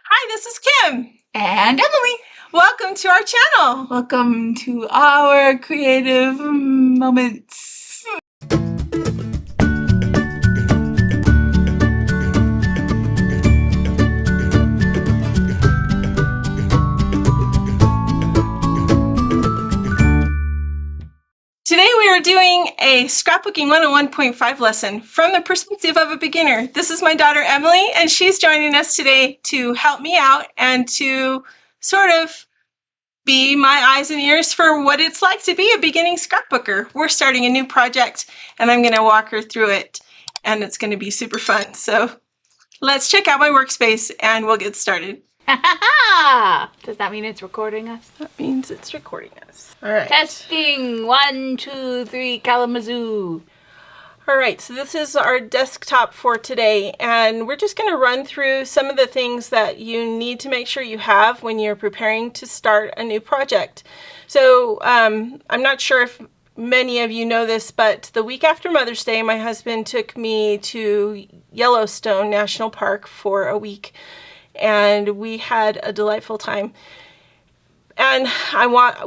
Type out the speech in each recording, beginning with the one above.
Hi, this is Kim. And Emily. Welcome to our channel. Welcome to our creative moments. Today we are doing a Scrapbooking 101.5 lesson from the perspective of a beginner. This is my daughter Emily, and she's joining us today to help me out and to sort of be my eyes and ears for what it's like to be a beginning scrapbooker. We're starting a new project, and I'm going to walk her through it, and it's going to be super fun. So let's check out my workspace, and we'll get started. Does that mean it's recording us? That means it's recording us. All right. Testing. 1, 2, 3, Kalamazoo. All right, so this is our desktop for today, and we're just going to run through some of the things that you need to make sure you have when you're preparing to start a new project. So I'm not sure if many of you know this, but the week after Mother's Day, my husband took me to Yellowstone National Park for a week, and we had a delightful time. And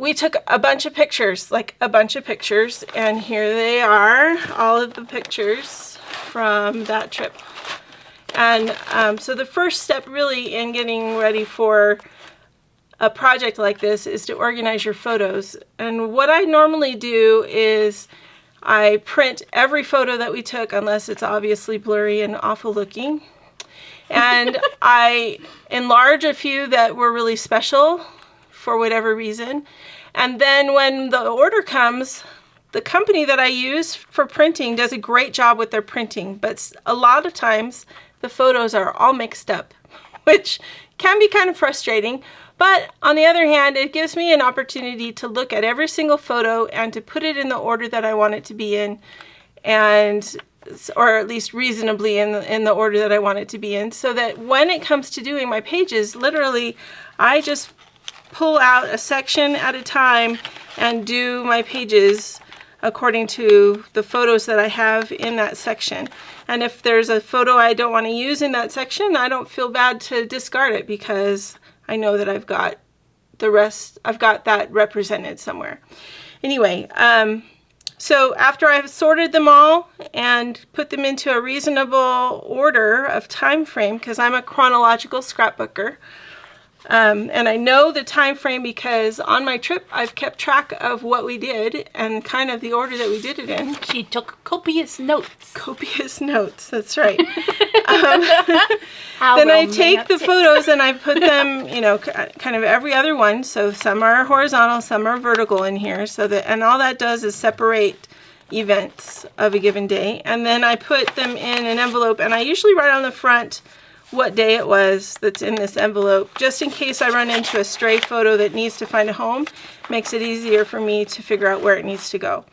we took a bunch of pictures, and here they are, all of the pictures from that trip. And so the first step really in getting ready for a project like this is to organize your photos. And what I normally do is I print every photo that we took, unless it's obviously blurry and awful looking. And I enlarge a few that were really special for whatever reason. And then when the order comes, the company that I use for printing does a great job with their printing, but a lot of times the photos are all mixed up, which can be kind of frustrating. But on the other hand, it gives me an opportunity to look at every single photo and to put it in the order that I want it to be in, or at least reasonably in the order that I want it to be in, so that when it comes to doing my pages, literally I just pull out a section at a time and do my pages according to the photos that I have in that section. And if there's a photo I don't want to use in that section, I don't feel bad to discard it, because I know that I've got the rest, I've got that represented somewhere. Anyway, so after I've sorted them all and put them into a reasonable order of time frame, because I'm a chronological scrapbooker, and I know the time frame because on my trip I've kept track of what we did and kind of the order that we did it in. She took copious notes. Copious notes, that's right. Then I take the photos and I put them, kind of every other one. So some are horizontal, some are vertical in here. And all that does is separate events of a given day. And then I put them in an envelope, and I usually write on the front what day it was that's in this envelope, just in case I run into a stray photo that needs to find a home. Makes it easier for me to figure out where it needs to go.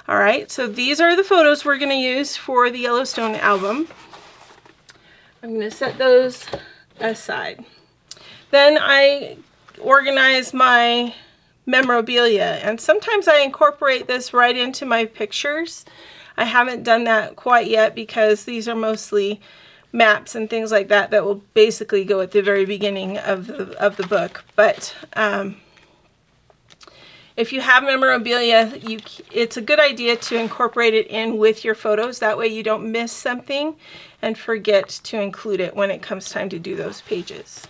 All right, so these are the photos we're going to use for the Yellowstone album. I'm going to set those aside. Then I organize my memorabilia, and sometimes I incorporate this right into my pictures. I haven't done that quite yet because these are mostly maps and things like that that will basically go at the very beginning of the book. But if you have memorabilia, it's a good idea to incorporate it in with your photos. That way you don't miss something and forget to include it when it comes time to do those pages.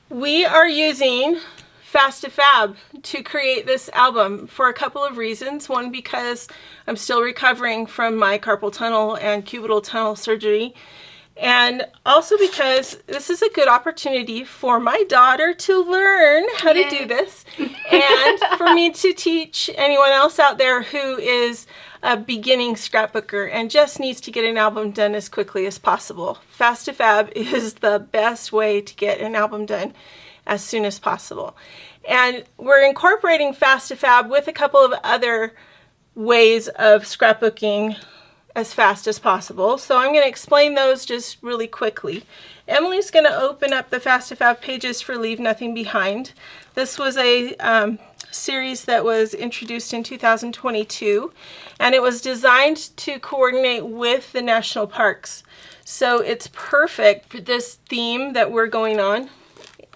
We are using Fast2Fab to create this album for a couple of reasons. One, because I'm still recovering from my carpal tunnel and cubital tunnel surgery, and also because this is a good opportunity for my daughter to learn how to do this, and for me to teach anyone else out there who is a beginning scrapbooker and just needs to get an album done as quickly as possible. Fast2Fab is the best way to get an album done as soon as possible. And we're incorporating Fast2Fab with a couple of other ways of scrapbooking as fast as possible. So I'm going to explain those just really quickly. Emily's going to open up the Fast2Fab pages for Leave Nothing Behind. This was a series that was introduced in 2022, and it was designed to coordinate with the national parks. So it's perfect for this theme that we're going on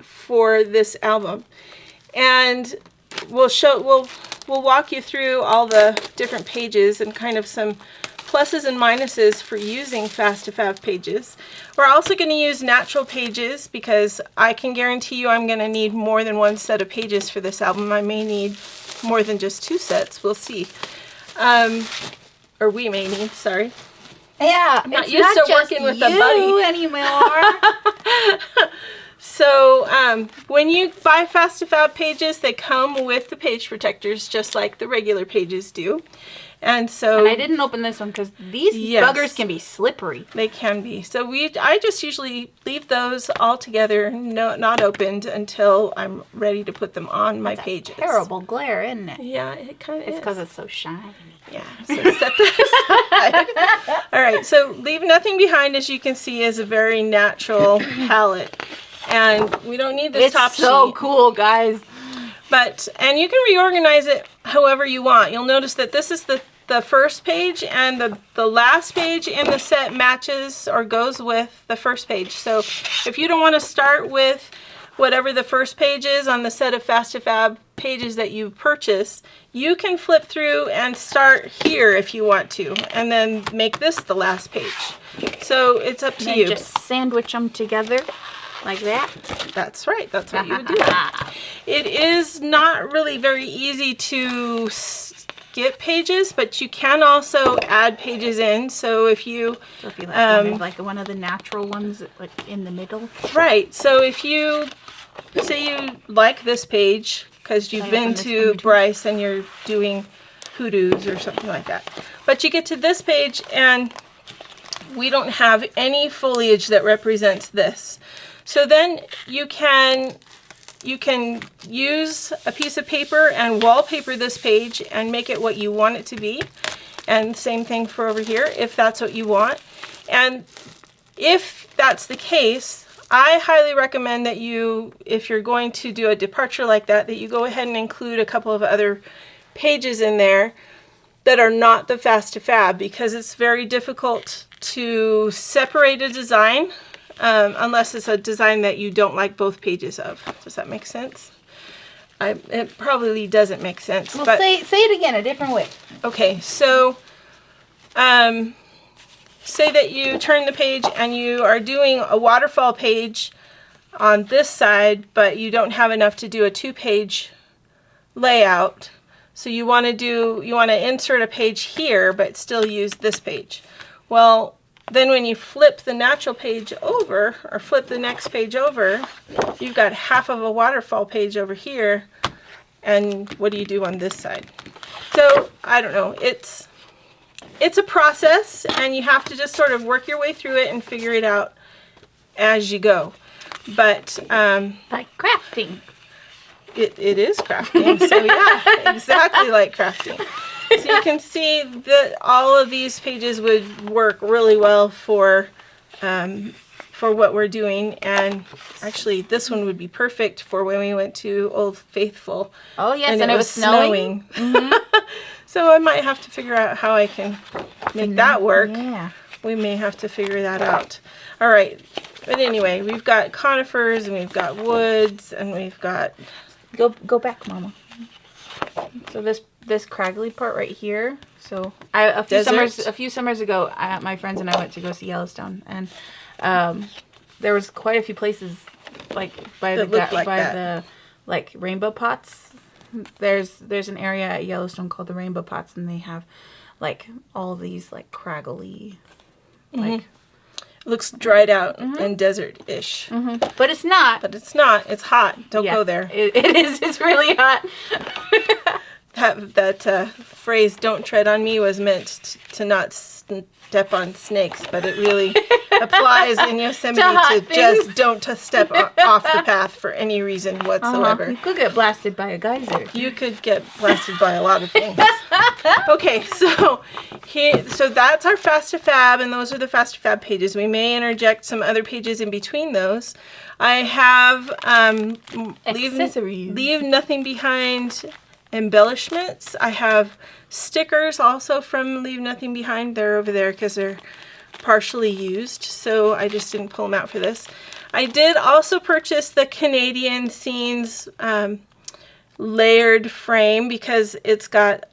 for this album. And we'll walk you through all the different pages and kind of some pluses and minuses for using Fast2Fab pages. We're also going to use natural pages because I can guarantee you I'm going to need more than one set of pages for this album. I may need more than just 2 sets. We'll see. Or we may need, sorry. Yeah, I'm not used to working with a buddy anymore. So when you buy Fast2Fab pages, they come with the page protectors just like the regular pages do. And I didn't open this one because these buggers can be slippery. They can be. So I just usually leave those all together, not opened, until I'm ready to put them on my pages. Terrible glare, isn't it? Yeah, it kind of is. It's because it's so shiny. Yeah, so set that aside. All right, so Leave Nothing Behind, as you can see, is a very natural palette. And we don't need this top sheet. It's so cool, guys. And you can reorganize it however you want. You'll notice that this is the first page, and the last page in the set matches or goes with the first page. So if you don't want to start with whatever the first page is on the set of Fast2Fab pages that you purchase, you can flip through and start here if you want to, and then make this the last page. So it's up to you. Just sandwich them together like that. That's right. That's what you would do. It is not really very easy to skip pages, but you can also add pages in. So if you like one of the natural ones, like in the middle. Right. So if you say you like this page because you've been to Bryce and you're doing hoodoos or something like that, but you get to this page and we don't have any foliage that represents this. So then you can use a piece of paper and wallpaper this page and make it what you want it to be. And same thing for over here, if that's what you want. And if that's the case, I highly recommend that you, if you're going to do a departure like that, that you go ahead and include a couple of other pages in there that are not the Fast2Fab, because it's very difficult to separate a design unless it's a design that you don't like both pages of. Does that make sense? It probably doesn't make sense. Well, but say it again a different way. Okay, so say that you turn the page and you are doing a waterfall page on this side, but you don't have enough to do a 2-page layout. So you want to insert a page here, but still use this page. Well, then when you flip the natural page over, or flip the next page over, you've got half of a waterfall page over here, and what do you do on this side? So, I don't know, it's a process, and you have to just sort of work your way through it and figure it out as you go. But, like crafting. It is crafting, so yeah, exactly like crafting. So you can see that all of these pages would work really well for what we're doing, and actually this one would be perfect for when we went to Old Faithful. Oh yes, and it was snowing. Mm-hmm. So I might have to figure out how I can make that work. Yeah. We may have to figure that out. All right, but anyway, we've got conifers and we've got woods and we've got... Go back, Mama. So this craggly part right here. So a few summers ago, my friends and I went to go see Yellowstone, and there was quite a few places like by the rainbow pots. There's an area at Yellowstone called the Rainbow Pots, and they have like all these like craggly, like. Looks dried out and desert-ish. But it's not. But it's not. It's hot. Don't go there. It is. It's really hot. that phrase "Don't tread on me" was meant to not step on snakes, but it really applies in Yosemite to just don't step off the path for any reason whatsoever. You could get blasted by a geyser. You could get blasted by a lot of things. Okay, so that's our Fast to Fab, and those are the Fast to Fab pages. We may interject some other pages in between those. I have Accessories. Leave Nothing Behind embellishments. I have stickers also from Leave Nothing Behind. They're over there because they're partially used, so I just didn't pull them out for this. I did also purchase the Canadian Scenes layered frame because it's got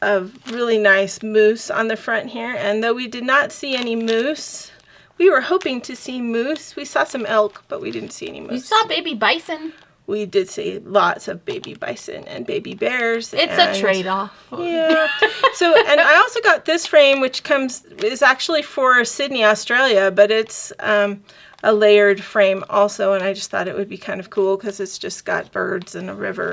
a really nice moose on the front here, and though we did not see any moose, we were hoping to see moose. We saw some elk, but we didn't see any moose. You saw baby bison. We did see lots of baby bison and baby bears. It's a trade-off. Yeah. So, and I also got this frame, which is actually for Sydney, Australia, but it's a layered frame also, and I just thought it would be kind of cool because it's just got birds and a river,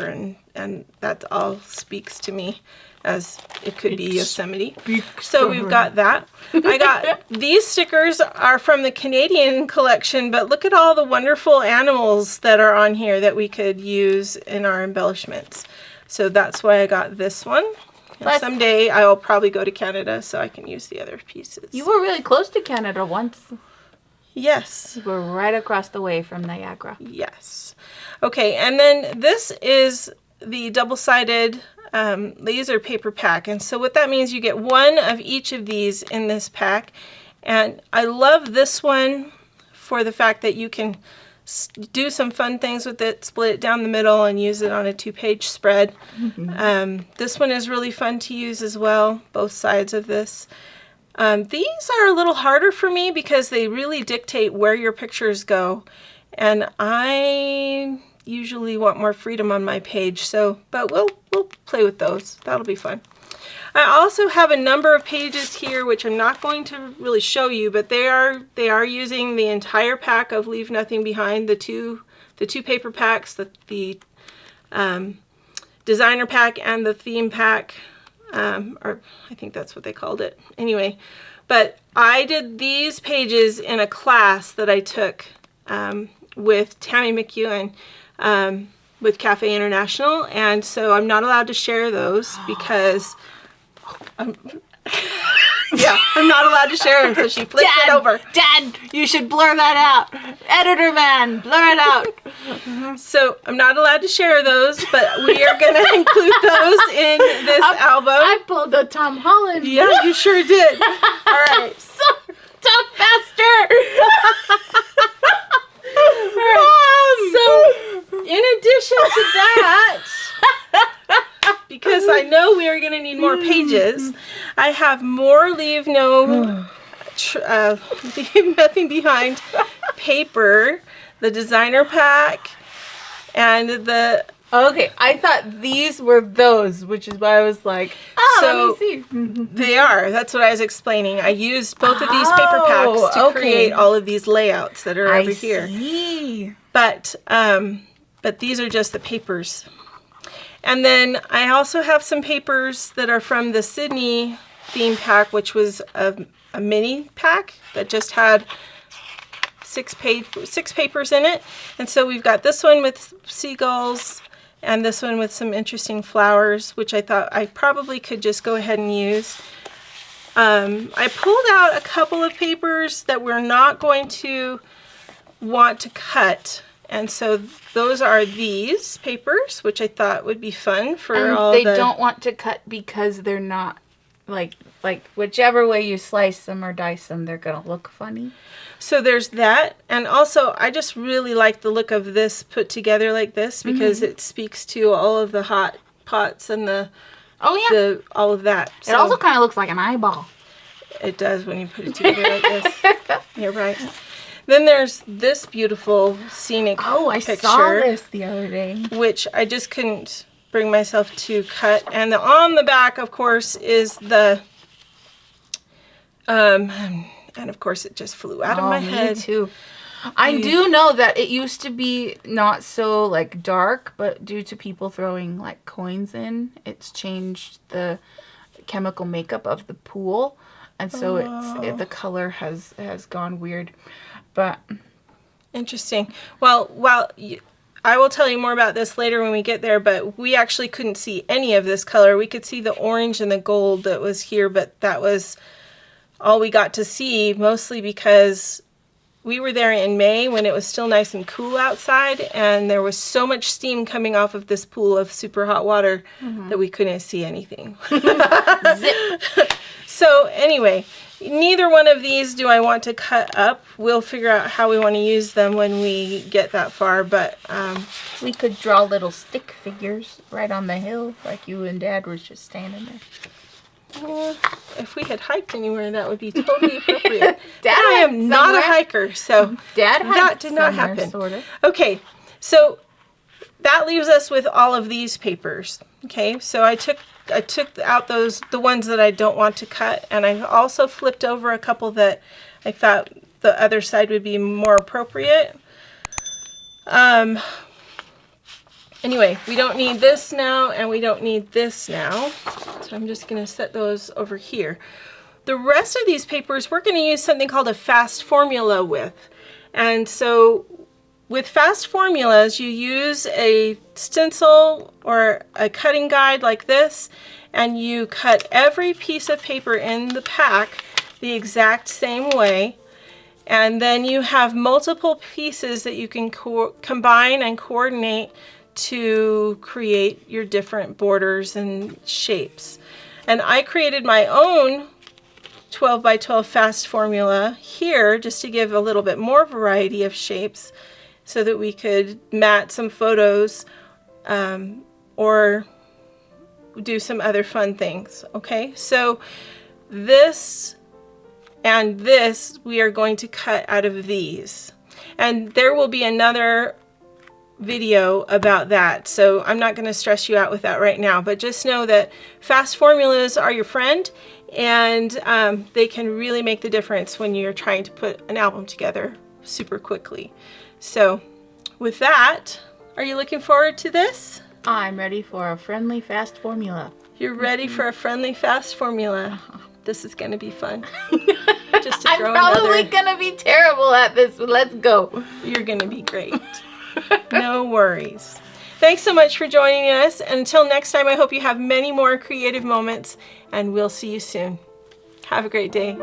and that all speaks to me as it could be Yosemite. So we've got that. I got these stickers are from the Canadian collection, but look at all the wonderful animals that are on here that we could use in our embellishments. So that's why I got this one. And someday I'll probably go to Canada so I can use the other pieces. You were really close to Canada once. Yes. You were right across the way from Niagara. Yes. Okay, and then this is the double-sided laser paper pack, and so what that means, you get one of each of these in this pack, and I love this one for the fact that you can do some fun things with it, split it down the middle and use it on a 2-page spread. This one is really fun to use as well, both sides of this. These are a little harder for me because they really dictate where your pictures go, and I usually want more freedom on my page, but we'll play with those. That'll be fun. I also have a number of pages here which I'm not going to really show you, but they are using the entire pack of Leave Nothing Behind, the two paper packs, the designer pack and the theme pack, or I think that's what they called it. Anyway, but I did these pages in a class that I took with Tammy McEwen with Cafe International, and so I'm not allowed to share those because I'm not allowed to share them, so she flipped it over. Dad, you should blur that out. Editor man, blur it out. So I'm not allowed to share those, but we are going to include those in this album. I pulled a Tom Holland. Yeah, you sure did. All right. Talk faster. Right. So, in addition to that, because I know we are going to need more pages, I have more Leave Nothing Behind paper, the designer pack, and the... Okay, I thought these were those, which is why I was like, let me see. They are. That's what I was explaining. I used both of these paper packs to create all of these layouts that are over here. But these are just the papers. And then I also have some papers that are from the Sydney theme pack, which was a mini pack that just had six papers in it. And so we've got this one with seagulls, and this one with some interesting flowers, which I thought I probably could just go ahead and use. I pulled out a couple of papers that we're not going to want to cut, and so those are these papers, which I thought would be fun for they don't want to cut because they're not, like whichever way you slice them or dice them, they're gonna look funny. So there's that, and also I just really like the look of this put together like this because it speaks to all of the hot pots and all of that. So, it also kind of looks like an eyeball. It does when you put it together like this. You're right. Then there's this beautiful scenic picture. Oh, I saw this the other day. Which I just couldn't bring myself to cut. And on the back, of course, is the... and of course it just flew out of my head. Me too. I do know that it used to be not so like dark, but due to people throwing like coins in, it's changed the chemical makeup of the pool, and so the color has gone weird. But interesting. Well, I will tell you more about this later when we get there, but we actually couldn't see any of this color. We could see the orange and the gold that was here, but that was all we got to see, mostly because we were there in May when it was still nice and cool outside, and there was so much steam coming off of this pool of super hot water that we couldn't see anything. So anyway, neither one of these do I want to cut up. We'll figure out how we want to use them when we get that far, but we could draw little stick figures right on the hill, like you and Dad were just standing there. If we had hiked anywhere, that would be totally appropriate. Dad, I am not a hiker, so that did not happen. Sort of. Okay, so that leaves us with all of these papers. Okay, so I took out the ones that I don't want to cut, and I also flipped over a couple that I thought the other side would be more appropriate. Anyway, we don't need this now, and we don't need this now. So I'm just going to set those over here. The rest of these papers, we're going to use something called a fast formula with. And so with fast formulas, you use a stencil or a cutting guide like this, and you cut every piece of paper in the pack the exact same way. And then you have multiple pieces that you can combine and coordinate to create your different borders and shapes. And I created my own 12 by 12 fast formula here just to give a little bit more variety of shapes so that we could mat some photos or do some other fun things. Okay, so this and this we are going to cut out of these, and there will be another video about that, so I'm not going to stress you out with that right now, but just know that fast formulas are your friend, and they can really make the difference when you're trying to put an album together super quickly. So with that, are you looking forward to this? I'm ready for a friendly fast formula. You're ready for a friendly fast formula. This is going to be fun. Just to I'm probably going to be terrible at this, but let's go. You're going to be great. No worries. Thanks so much for joining us. Until next time, I hope you have many more creative moments, and we'll see you soon. Have a great day.